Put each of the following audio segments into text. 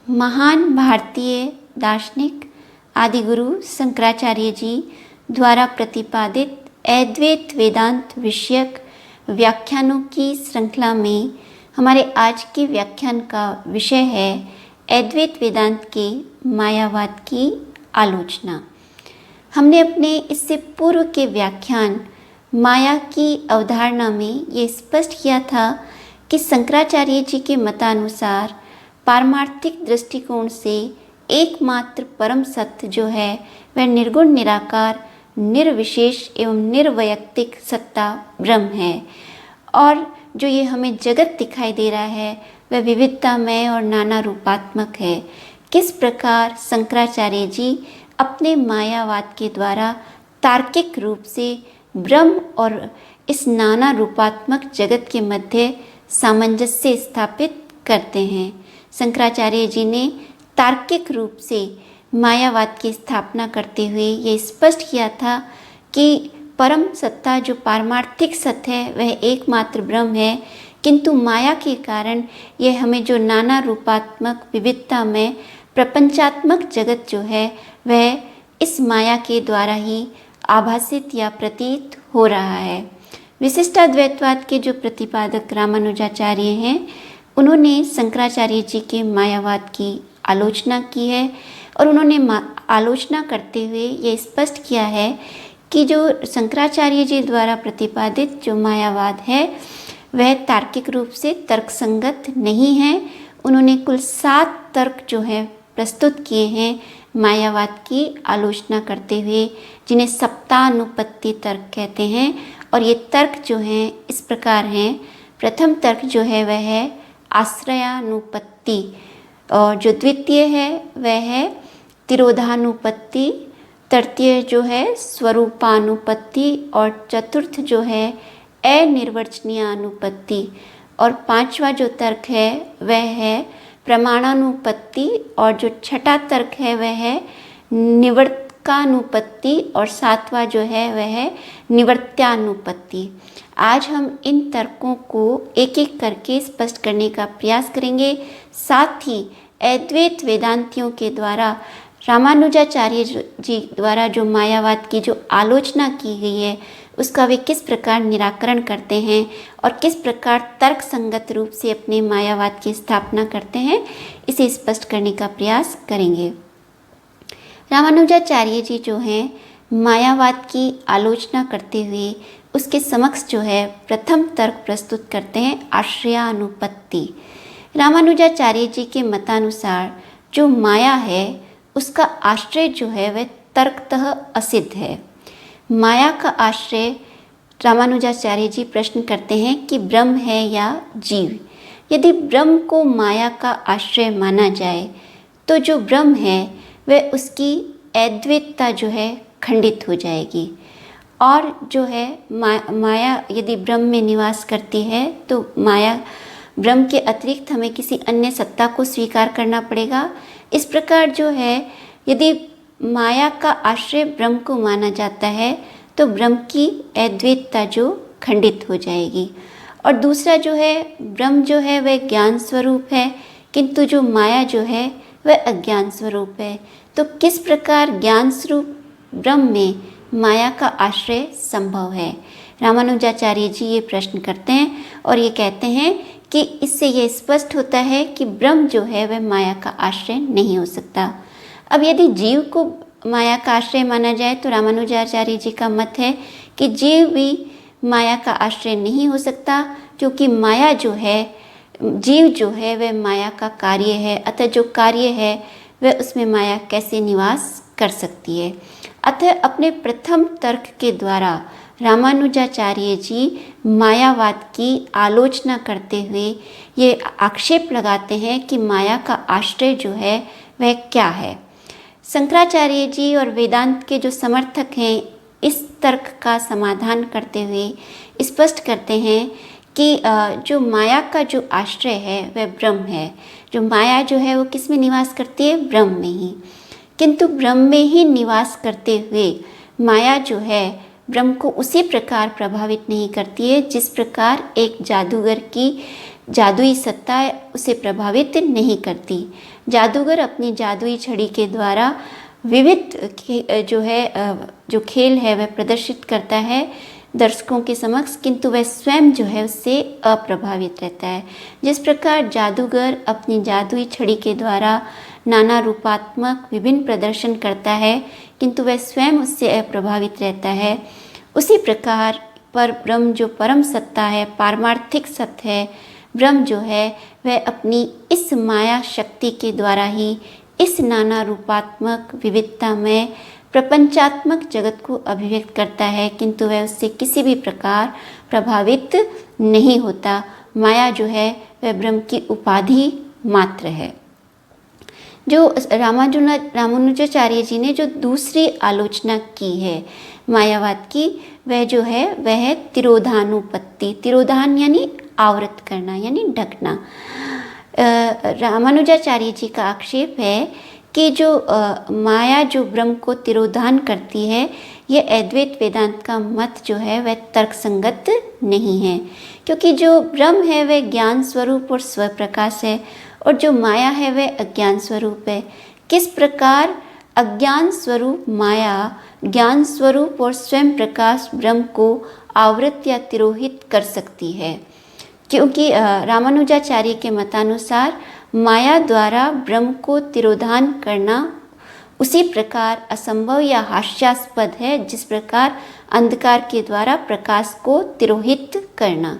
महान भारतीय दार्शनिक आदिगुरु शंकराचार्य जी द्वारा प्रतिपादित अद्वैत वेदांत विषयक व्याख्यानों की श्रृंखला में हमारे आज के व्याख्यान का विषय है अद्वैत वेदांत के मायावाद की आलोचना। हमने अपने इससे पूर्व के व्याख्यान माया की अवधारणा में ये स्पष्ट किया था कि शंकराचार्य जी के मतानुसार पारमार्थिक दृष्टिकोण से एकमात्र परम सत्य जो है वह निर्गुण निराकार निर्विशेष एवं निर्वैयक्तिक सत्ता ब्रह्म है, और जो ये हमें जगत दिखाई दे रहा है वह विविधतामय और नाना रूपात्मक है। किस प्रकार शंकराचार्य जी अपने मायावाद के द्वारा तार्किक रूप से ब्रह्म और इस नाना रूपात्मक जगत के मध्य सामंजस्य स्थापित करते हैं। शंकराचार्य जी ने तार्किक रूप से मायावाद की स्थापना करते हुए ये स्पष्ट किया था कि परम सत्ता जो पारमार्थिक सत्य है वह एकमात्र ब्रह्म है, किंतु माया के कारण यह हमें जो नाना रूपात्मक विविधता में प्रपंचात्मक जगत जो है वह इस माया के द्वारा ही आभासित या प्रतीत हो रहा है। विशिष्टाद्वैतवाद के जो प्रतिपादक रामानुजाचार्य हैं उन्होंने शंकराचार्य जी के मायावाद की आलोचना की है, और उन्होंने आलोचना करते हुए ये स्पष्ट किया है कि जो शंकराचार्य जी द्वारा प्रतिपादित जो मायावाद है वह तार्किक रूप से तर्कसंगत नहीं है। उन्होंने कुल 7 तर्क जो है प्रस्तुत किए हैं मायावाद की आलोचना करते हुए, जिन्हें सप्तानुपत्ति तर्क कहते हैं। और ये तर्क जो हैं इस प्रकार हैं। प्रथम तर्क जो है वह है आश्रयानुपत्ति, और जो द्वितीय है वह है तिरोधानुपत्ति, तृतीय जो है स्वरूपानुपत्ति, और चतुर्थ जो है अनिर्वचनीय अनुपत्ति, और पांचवा जो तर्क है वह है प्रमाणानुपत्ति, और जो छठा तर्क है वह है निवर्तकानुपत्ति, और सातवां जो है वह है निवर्त्यानुपत्ति। आज हम इन तर्कों को एक एक करके स्पष्ट करने का प्रयास करेंगे। साथ ही अद्वैत वेदांतियों के द्वारा रामानुजाचार्य जी द्वारा जो मायावाद की जो आलोचना की गई है उसका वे किस प्रकार निराकरण करते हैं और किस प्रकार तर्क संगत रूप से अपने मायावाद की स्थापना करते हैं, इसे स्पष्ट करने का प्रयास करेंगे। रामानुजाचार्य जी जो हैं मायावाद की आलोचना करते हुए उसके समक्ष जो है प्रथम तर्क प्रस्तुत करते हैं आश्रयानुपत्ति। रामानुजाचार्य जी के मतानुसार जो माया है उसका आश्रय जो है वह तर्कतः असिद्ध है। माया का आश्रय रामानुजाचार्य जी प्रश्न करते हैं कि ब्रह्म है या जीव। यदि ब्रह्म को माया का आश्रय माना जाए तो जो ब्रह्म है वह उसकी अद्वैतता जो है खंडित हो जाएगी, और जो है माया यदि ब्रह्म में निवास करती है तो माया ब्रह्म के अतिरिक्त हमें किसी अन्य सत्ता को स्वीकार करना पड़ेगा। इस प्रकार जो है यदि माया का आश्रय ब्रह्म को माना जाता है तो ब्रह्म की अद्वैतता जो खंडित हो जाएगी। और दूसरा जो है ब्रह्म जो है वह ज्ञान स्वरूप है, किंतु जो माया जो है वह अज्ञान स्वरूप है। तो किस प्रकार ज्ञान स्वरूप ब्रह्म में माया का आश्रय संभव है? रामानुजाचार्य जी ये प्रश्न करते हैं और ये कहते हैं कि इससे ये स्पष्ट होता है कि ब्रह्म जो है वह माया का आश्रय नहीं हो सकता। अब यदि जीव को माया का आश्रय माना जाए तो रामानुजाचार्य जी का मत है कि जीव भी माया का आश्रय नहीं हो सकता, क्योंकि माया जो है जीव जो है वह माया का कार्य है, अतः जो कार्य है वह उसमें माया कैसे निवास कर सकती है। अतः अपने प्रथम तर्क के द्वारा रामानुजाचार्य जी मायावाद की आलोचना करते हुए ये आक्षेप लगाते हैं कि माया का आश्रय जो है वह क्या है। शंकराचार्य जी और वेदांत के जो समर्थक हैं इस तर्क का समाधान करते हुए स्पष्ट करते हैं कि जो माया का जो आश्रय है वह ब्रह्म है। जो माया जो है वो किस में निवास करती है? ब्रह्म में ही। किंतु ब्रह्म में ही निवास करते हुए माया जो है ब्रह्म को उसी प्रकार प्रभावित नहीं करती है जिस प्रकार एक जादूगर की जादुई सत्ता उसे प्रभावित नहीं करती। जादूगर अपनी जादुई छड़ी के द्वारा विविध जो खेल है वह प्रदर्शित करता है दर्शकों के समक्ष, किंतु वह स्वयं जो है उससे अप्रभावित रहता है। जिस प्रकार जादूगर अपनी जादुई छड़ी के द्वारा नाना रूपात्मक विभिन्न प्रदर्शन करता है किंतु वह स्वयं उससे अप्रभावित रहता है, उसी प्रकार पर ब्रह्म जो परम सत्ता है, पारमार्थिक सत्य है, ब्रह्म जो है वह अपनी इस माया शक्ति के द्वारा ही इस नाना रूपात्मक विविधता में प्रपंचात्मक जगत को अभिव्यक्त करता है, किंतु वह उससे किसी भी प्रकार प्रभावित नहीं होता। माया जो है वह ब्रह्म की उपाधि मात्र है। जो रामानुजाचार्य जी ने जो दूसरी आलोचना की है मायावाद की, वह जो है वह है तिरोधानुपत्ति। तिरोधान यानी आवृत करना यानी ढकना। रामानुजाचार्य जी का आक्षेप है कि जो माया जो ब्रह्म को तिरोधान करती है, यह अद्वैत वेदांत का मत जो है वह तर्कसंगत नहीं है, क्योंकि जो ब्रह्म है वह ज्ञान स्वरूप और स्वप्रकाश है और जो माया है वह अज्ञान स्वरूप है। किस प्रकार अज्ञान स्वरूप माया ज्ञान स्वरूप और स्वयं प्रकाश ब्रह्म को आवृत या तिरोहित कर सकती है? क्योंकि रामानुजाचार्य के मतानुसार माया द्वारा ब्रह्म को तिरोधान करना उसी प्रकार असंभव या हास्यास्पद है जिस प्रकार अंधकार के द्वारा प्रकाश को तिरोहित करना।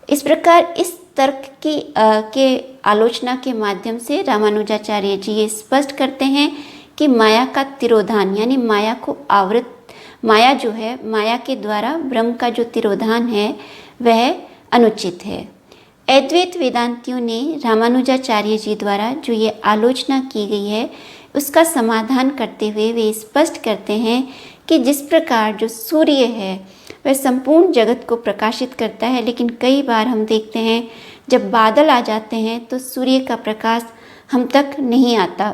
इस प्रकार इस तर्क के आलोचना के माध्यम से रामानुजाचार्य जी ये स्पष्ट करते हैं कि माया का तिरोधान यानी माया जो है माया के द्वारा ब्रह्म का जो तिरोधान है वह अनुचित है। अद्वैत वेदांतियों ने रामानुजाचार्य जी द्वारा जो ये आलोचना की गई है उसका समाधान करते हुए वे स्पष्ट करते हैं कि जिस प्रकार जो सूर्य है वह संपूर्ण जगत को प्रकाशित करता है, लेकिन कई बार हम देखते हैं जब बादल आ जाते हैं तो सूर्य का प्रकाश हम तक नहीं आता।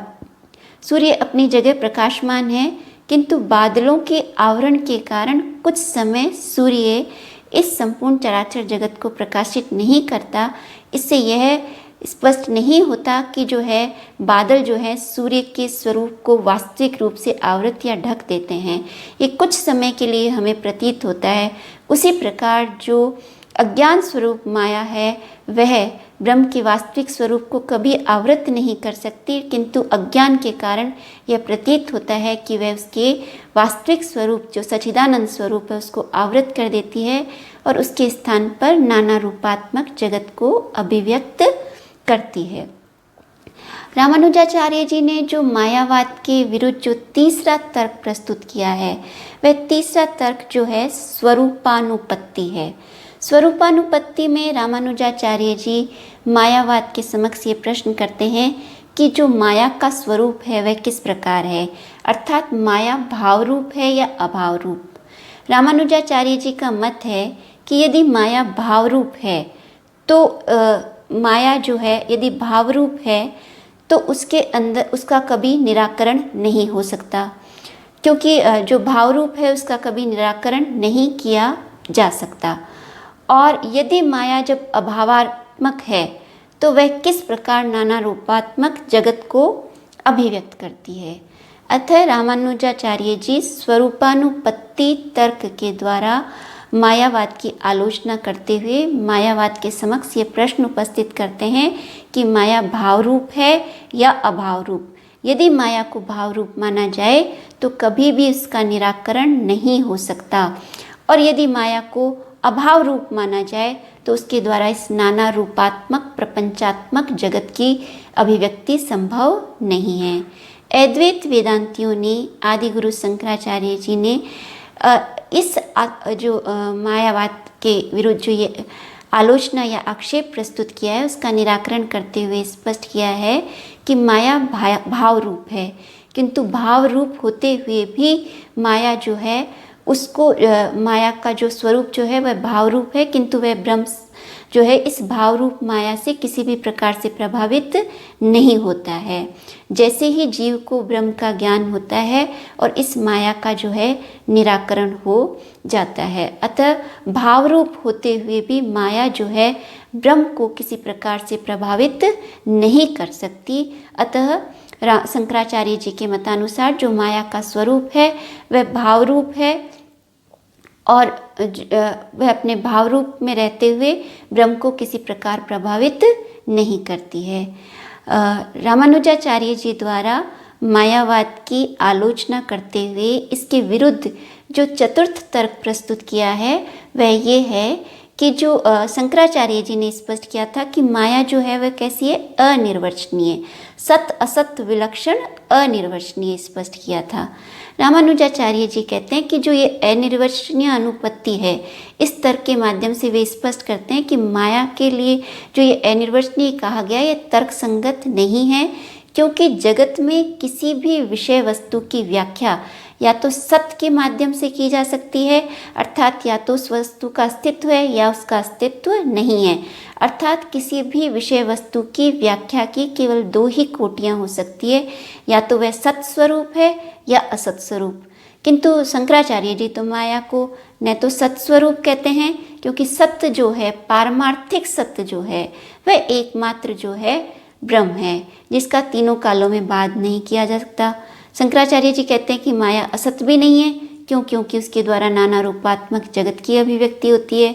सूर्य अपनी जगह प्रकाशमान है, किंतु बादलों के आवरण के कारण कुछ समय सूर्य इस संपूर्ण चराचर जगत को प्रकाशित नहीं करता। इससे यह स्पष्ट नहीं होता कि जो है बादल जो है सूर्य के स्वरूप को वास्तविक रूप से आवृत या ढक देते हैं, ये कुछ समय के लिए हमें प्रतीत होता है। उसी प्रकार जो अज्ञान स्वरूप माया है वह ब्रह्म के वास्तविक स्वरूप को कभी आवृत नहीं कर सकती, किंतु अज्ञान के कारण यह प्रतीत होता है कि वह उसके वास्तविक स्वरूप जो सच्चिदानंद स्वरूप है उसको आवृत कर देती है और उसके स्थान पर नाना रूपात्मक जगत को अभिव्यक्त करती है। रामानुजाचार्य जी ने जो मायावाद के विरुद्ध जो तीसरा तर्क प्रस्तुत किया है वह तीसरा तर्क जो है स्वरूपानुपत्ति है। स्वरूपानुपत्ति में रामानुजाचार्य जी मायावाद के समक्ष ये प्रश्न करते हैं कि जो माया का स्वरूप है वह किस प्रकार है, अर्थात माया भाव रूप है या अभाव रूप। रामानुजाचार्य जी का मत है कि यदि माया भाव रूप है तो माया जो है यदि भाव रूप है तो उसके अंदर उसका कभी निराकरण नहीं हो सकता, क्योंकि जो भाव रूप है उसका कभी निराकरण नहीं किया जा सकता। और यदि माया जब अभावात्मक है तो वह किस प्रकार नाना रूपात्मक जगत को अभिव्यक्त करती है। अतः रामानुजाचार्य जी स्वरूपानुपत्ति तर्क के द्वारा मायावाद की आलोचना करते हुए मायावाद के समक्ष ये प्रश्न उपस्थित करते हैं कि माया भाव रूप है या अभाव रूप। यदि माया को भाव रूप माना जाए तो कभी भी इसका निराकरण नहीं हो सकता, और यदि माया को अभाव रूप माना जाए तो उसके द्वारा इस नाना रूपात्मक प्रपंचात्मक जगत की अभिव्यक्ति संभव नहीं है। अद्वैत वेदांतियों ने आदि गुरु शंकराचार्य जी ने इस मायावाद के विरुद्ध जो ये आलोचना या आक्षेप प्रस्तुत किया है उसका निराकरण करते हुए स्पष्ट किया है कि माया भाव रूप है, किंतु भाव रूप होते हुए भी माया जो है उसको माया का जो स्वरूप जो है वह भाव रूप है, किंतु वह ब्रह्म जो है इस भाव रूप माया से किसी भी प्रकार से प्रभावित नहीं होता है। जैसे ही जीव को ब्रह्म का ज्ञान होता है और इस माया का जो है निराकरण हो जाता है। अतः भाव रूप होते हुए भी माया जो है ब्रह्म को किसी प्रकार से प्रभावित नहीं कर सकती। अतः शंकराचार्य जी के मतानुसार जो माया का स्वरूप है वह भाव रूप है और वह अपने भाव रूप में रहते हुए ब्रह्म को किसी प्रकार प्रभावित नहीं करती है। रामानुजाचार्य जी द्वारा मायावाद की आलोचना करते हुए इसके विरुद्ध जो चतुर्थ तर्क प्रस्तुत किया है वह ये है कि जो शंकराचार्य जी ने स्पष्ट किया था कि माया जो है वह कैसी है, अनिर्वचनीय, सत असत विलक्षण अनिर्वचनीय स्पष्ट किया था। रामानुजाचार्य जी कहते हैं कि जो ये अनिर्वचनीय अनुपत्ति है, इस तर्क के माध्यम से वे स्पष्ट करते हैं कि माया के लिए जो ये अनिर्वचनीय कहा गया ये तर्क संगत नहीं है, क्योंकि जगत में किसी भी विषय वस्तु की व्याख्या या तो सत्य के माध्यम से की जा सकती है, अर्थात या तो उस वस्तु का अस्तित्व है या उसका अस्तित्व नहीं है। अर्थात किसी भी विषय वस्तु की व्याख्या की केवल दो ही कोटियाँ हो सकती है, या तो वह सत स्वरूप है या असत स्वरूप। किंतु शंकराचार्य जी तो माया को न तो सत स्वरूप कहते हैं, क्योंकि सत्य जो है, पारमार्थिक सत्य जो है वह एकमात्र जो है ब्रह्म है, जिसका तीनों कालों में बाध नहीं किया जा सकता। शंकराचार्य जी कहते हैं कि माया असत भी नहीं है, क्योंकि उसके द्वारा नाना रूपात्मक जगत की अभिव्यक्ति होती है।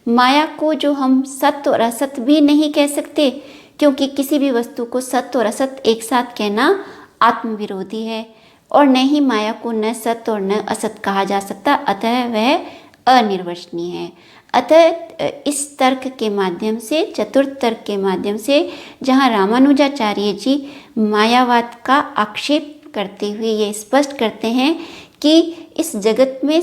माया को जो हम सत्य और असत भी नहीं कह सकते, क्योंकि किसी भी वस्तु को सत्य और असत एक साथ कहना आत्मविरोधी है, और न ही माया को न सत्य और न असत कहा जा सकता, अतः वह अनिर्वचनीय है। अतः इस तर्क के माध्यम से, चतुर्थ तर्क के माध्यम से, जहाँ रामानुजाचार्य जी मायावाद का आक्षेप करते हुए ये स्पष्ट करते हैं कि इस जगत में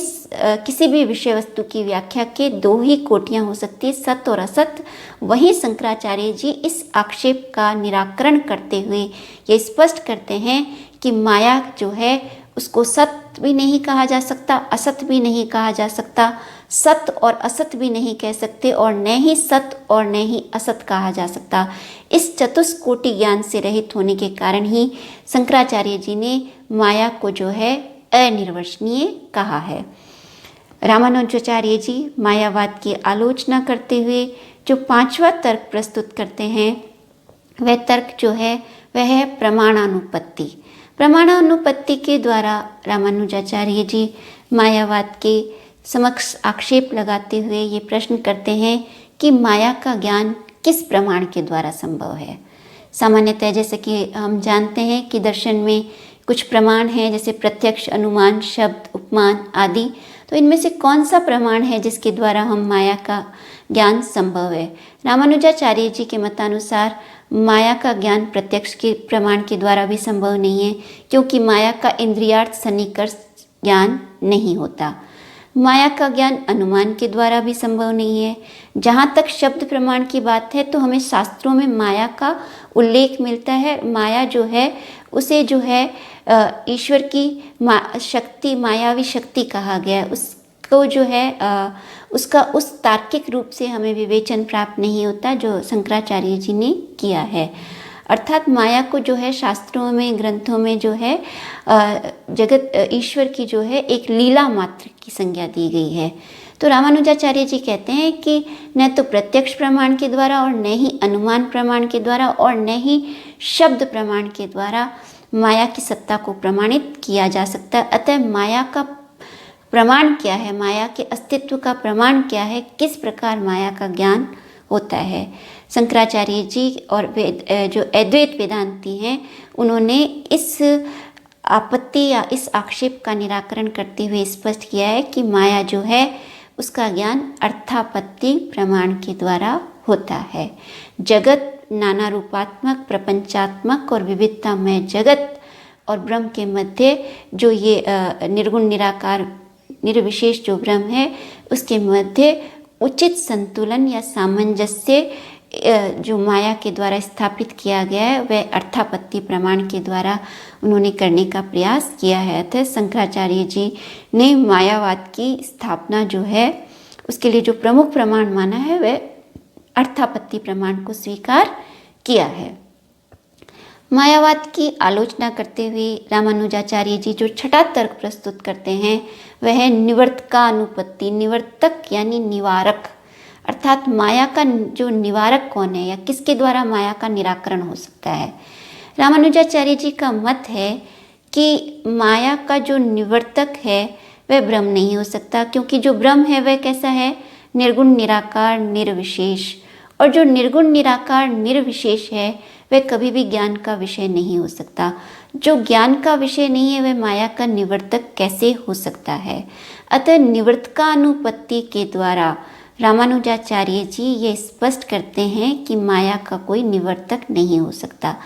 किसी भी विषय वस्तु की व्याख्या के दो ही कोटियाँ हो सकती है, सत्य और असत। वहीं शंकराचार्य जी इस आक्षेप का निराकरण करते हुए ये स्पष्ट करते हैं कि माया जो है उसको सत्य भी नहीं कहा जा सकता, असत भी नहीं कहा जा सकता, सत्य और असत भी नहीं कह सकते, और न ही सत्य और न ही असत कहा जा सकता। इस चतुष्कोटि ज्ञान से रहित होने के कारण ही शंकराचार्य जी ने माया को जो है अनिर्वचनीय कहा है। रामानुजाचार्य जी मायावाद की आलोचना करते हुए जो पांचवा तर्क प्रस्तुत करते हैं वह तर्क जो है वह है प्रमाणानुपत्ति। प्रमाणानुपत्ति के द्वारा रामानुजाचार्य जी मायावाद के समक्ष आक्षेप लगाते हुए ये प्रश्न करते हैं कि माया का ज्ञान किस प्रमाण के द्वारा संभव है। सामान्यतः जैसे कि हम जानते हैं कि दर्शन में कुछ प्रमाण हैं, जैसे प्रत्यक्ष, अनुमान, शब्द, उपमान आदि। तो इनमें से कौन सा प्रमाण है जिसके द्वारा हम माया का ज्ञान संभव है? रामानुजाचार्य जी के मतानुसार माया का ज्ञान प्रत्यक्ष के प्रमाण के द्वारा भी संभव नहीं है, क्योंकि माया का इंद्रियार्थ सन्निकर्ष ज्ञान नहीं होता। माया का ज्ञान अनुमान के द्वारा भी संभव नहीं है। जहाँ तक शब्द प्रमाण की बात है तो हमें शास्त्रों में माया का उल्लेख मिलता है। माया जो है उसे जो है ईश्वर की शक्ति, मायावी शक्ति कहा गया। उसको जो है उसका उस तार्किक रूप से हमें विवेचन प्राप्त नहीं होता जो शंकराचार्य जी ने किया है। अर्थात माया को जो है शास्त्रों में, ग्रंथों में जो है जगत ईश्वर की जो है एक लीला मात्र की संज्ञा दी गई है। तो रामानुजाचार्य जी कहते हैं कि न तो प्रत्यक्ष प्रमाण के द्वारा और न ही अनुमान प्रमाण के द्वारा और न ही शब्द प्रमाण के द्वारा माया की सत्ता को प्रमाणित किया जा सकता। अतः माया का प्रमाण क्या है, माया के अस्तित्व का प्रमाण क्या है, किस प्रकार माया का ज्ञान होता है? शंकराचार्य जी और जो अद्वैत वेदांती हैं उन्होंने इस आपत्ति या इस आक्षेप का निराकरण करते हुए स्पष्ट किया है कि माया जो है उसका ज्ञान अर्थापत्ति प्रमाण के द्वारा होता है। जगत नाना रूपात्मक, प्रपंचात्मक और विविधतामय जगत और ब्रह्म के मध्य जो ये निर्गुण निराकार निर्विशेष जो ब्रह्म है उसके मध्य उचित संतुलन या सामंजस्य जो माया के द्वारा स्थापित किया गया है वह अर्थापत्ति प्रमाण के द्वारा उन्होंने करने का प्रयास किया है। अतः शंकराचार्य जी ने मायावाद की स्थापना जो है उसके लिए जो प्रमुख प्रमाण माना है वह अर्थापत्ति प्रमाण को स्वीकार किया है। मायावाद की आलोचना करते हुए रामानुजाचार्य जी जो छठा तर्क प्रस्तुत करते हैं वह है निवर्तकानुपत्ति। निवर्तक यानी निवारक, अर्थात माया का जो निवारक कौन है या किसके द्वारा माया का निराकरण हो सकता है। रामानुजाचार्य जी का मत है कि माया का जो निवर्तक है वह ब्रह्म नहीं हो सकता, क्योंकि जो ब्रह्म है वह कैसा है, निर्गुण निराकार निर्विशेष, और जो निर्गुण निराकार निर्विशेष है वह कभी भी ज्ञान का विषय नहीं हो सकता। जो ज्ञान का विषय नहीं है वह माया का निवर्तक कैसे हो सकता है। अतः निवर्तकानुपत्ति के द्वारा रामानुजाचार्य जी ये स्पष्ट करते हैं कि माया का कोई निवर्तक नहीं हो सकता।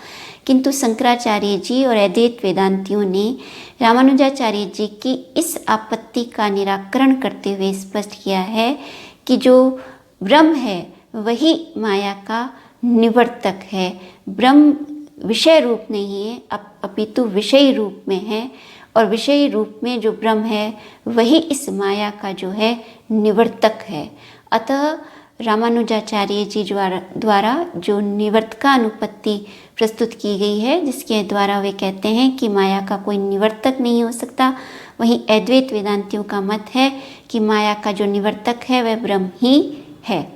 किंतु शंकराचार्य जी और अद्वैत वेदांतियों ने रामानुजाचार्य जी की इस आपत्ति का निराकरण करते हुए स्पष्ट किया है कि जो ब्रह्म है वही माया का निवर्तक है। ब्रह्म विषय रूप नहीं है, अपितु विषय रूप में है, और विषय रूप में जो ब्रह्म है वही इस माया का जो है निवर्तक है। अतः रामानुजाचार्य जी द्वारा जो निवर्तकानुपत्ति प्रस्तुत की गई है, जिसके द्वारा वे कहते हैं कि माया का कोई निवर्तक नहीं हो सकता, वहीं अद्वैत वेदांतियों का मत है कि माया का जो निवर्तक है वह ब्रह्म ही है।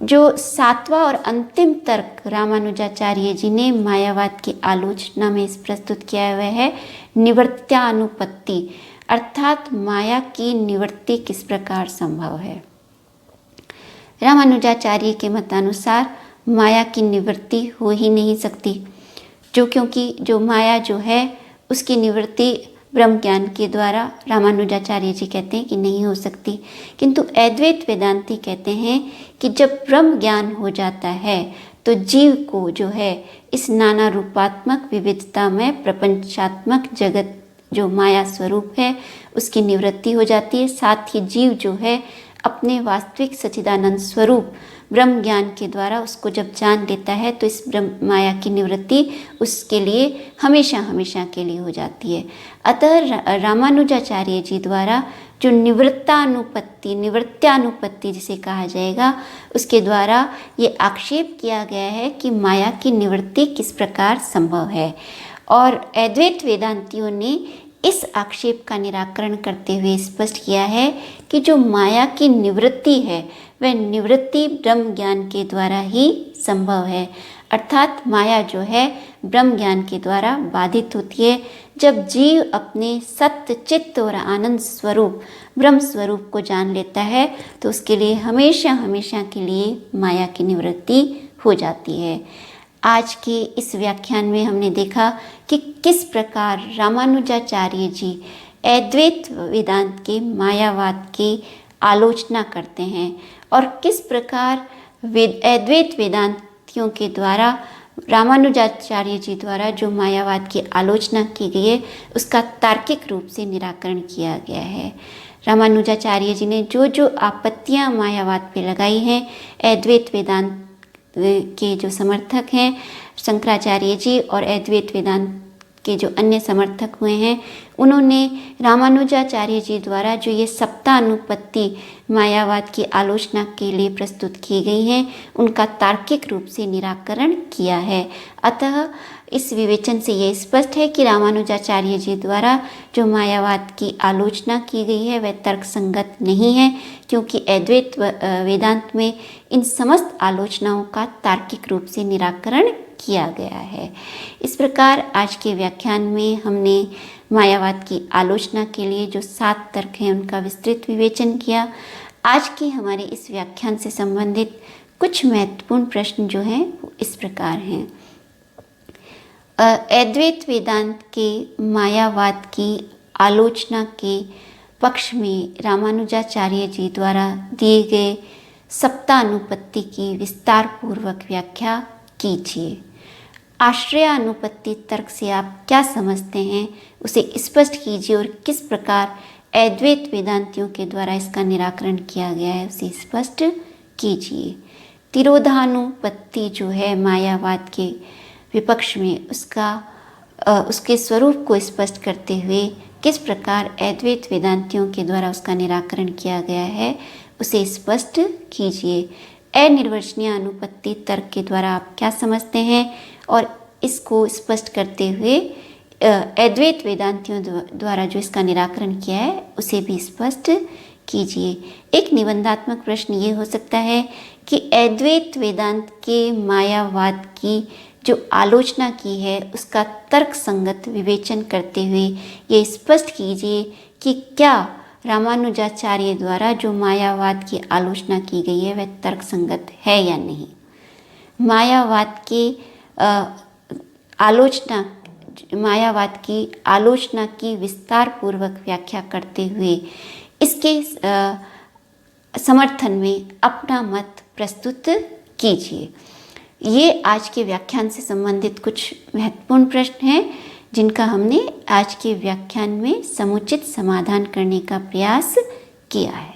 जो सातवां और अंतिम तर्क रामानुजाचार्य जी ने मायावाद की आलोचना में प्रस्तुत किया है वह है निवर्त्यानुपत्ति, अर्थात माया की निवृत्ति किस प्रकार संभव है। रामानुजाचार्य के मतानुसार माया की निवृत्ति हो ही नहीं सकती, क्योंकि जो माया जो है उसकी निवृत्ति ब्रह्म ज्ञान के द्वारा रामानुजाचार्य जी कहते हैं कि नहीं हो सकती। किंतु अद्वैत वेदांती कहते हैं कि जब ब्रह्म ज्ञान हो जाता है तो जीव को जो है इस नाना रूपात्मक विविधता में प्रपंचात्मक जगत जो माया स्वरूप है उसकी निवृत्ति हो जाती है। साथ ही जीव जो है अपने वास्तविक सच्चिदानंद स्वरूप ब्रह्म ज्ञान के द्वारा उसको जब जान लेता है तो इस ब्रह्म माया की निवृत्ति उसके लिए हमेशा हमेशा के लिए हो जाती है। अतः रामानुजाचार्य जी द्वारा जो निवृत्त्यानुपत्ति जिसे कहा जाएगा, उसके द्वारा ये आक्षेप किया गया है कि माया की निवृत्ति किस प्रकार संभव है। और अद्वैत वेदांतियों ने इस आक्षेप का निराकरण करते हुए स्पष्ट किया है कि जो माया की निवृत्ति है वह निवृत्ति ब्रह्म ज्ञान के द्वारा ही संभव है, अर्थात माया जो है ब्रह्म ज्ञान के द्वारा बाधित होती है। जब जीव अपने सत्य चित्त और आनंद स्वरूप ब्रह्म स्वरूप को जान लेता है तो उसके लिए हमेशा हमेशा के लिए माया की निवृत्ति हो जाती है। आज के इस व्याख्यान में हमने देखा कि किस प्रकार रामानुजाचार्य जी अद्वैत वेदांत के मायावाद की आलोचना करते हैं और किस प्रकार अद्वैत वेदांतियों के द्वारा रामानुजाचार्य जी द्वारा जो मायावाद की आलोचना की गई है उसका तार्किक रूप से निराकरण किया गया है। रामानुजाचार्य जी ने जो जो आपत्तियां मायावाद पे लगाई हैं, अद्वैत वेदांत के जो समर्थक हैं शंकराचार्य जी और अद्वैत वेदांत के जो अन्य समर्थक हुए हैं, उन्होंने रामानुजाचार्य जी द्वारा जो ये सप्तानुपत्ति मायावाद की आलोचना के लिए प्रस्तुत की गई हैं उनका तार्किक रूप से निराकरण किया है। अतः इस विवेचन से ये स्पष्ट है कि रामानुजाचार्य जी द्वारा जो मायावाद की आलोचना की गई है वह तर्कसंगत नहीं है, क्योंकि अद्वैत वेदांत में इन समस्त आलोचनाओं का तार्किक रूप से निराकरण किया गया है। इस प्रकार आज के व्याख्यान में हमने मायावाद की आलोचना के लिए जो 7 तर्क हैं उनका विस्तृत विवेचन किया। आज के हमारे इस व्याख्यान से संबंधित कुछ महत्वपूर्ण प्रश्न जो हैं वो इस प्रकार हैं। अद्वैत वेदांत के मायावाद की आलोचना के पक्ष में रामानुजाचार्य जी द्वारा दिए गए सप्तानुपत्ति की विस्तार पूर्वक व्याख्या कीजिए। आश्रयानुपत्ति तर्क से आप क्या समझते हैं उसे स्पष्ट कीजिए और किस प्रकार अद्वैत वेदांतियों के द्वारा इसका निराकरण किया गया है उसे स्पष्ट कीजिए। तिरोधानुपत्ति जो है मायावाद के विपक्ष में उसके स्वरूप को स्पष्ट करते हुए किस प्रकार अद्वैत वेदांतियों के द्वारा उसका निराकरण किया गया है उसे स्पष्ट कीजिए। अनिर्वचनीय अनुपत्ति तर्क के द्वारा आप क्या समझते हैं, और इसको स्पष्ट करते हुए अद्वैत वेदांतियों द्वारा जो इसका निराकरण किया है उसे भी स्पष्ट कीजिए। एक निबंधात्मक प्रश्न ये हो सकता है कि अद्वैत वेदांत के मायावाद की जो आलोचना की है उसका तर्क संगत विवेचन करते हुए ये स्पष्ट कीजिए कि क्या रामानुजाचार्य द्वारा जो मायावाद की आलोचना की गई है वह तर्क संगत है या नहीं। मायावाद की आलोचना की विस्तार पूर्वक व्याख्या करते हुए इसके समर्थन में अपना मत प्रस्तुत कीजिए। ये आज के व्याख्यान से संबंधित कुछ महत्वपूर्ण प्रश्न हैं जिनका हमने आज के व्याख्यान में समुचित समाधान करने का प्रयास किया है।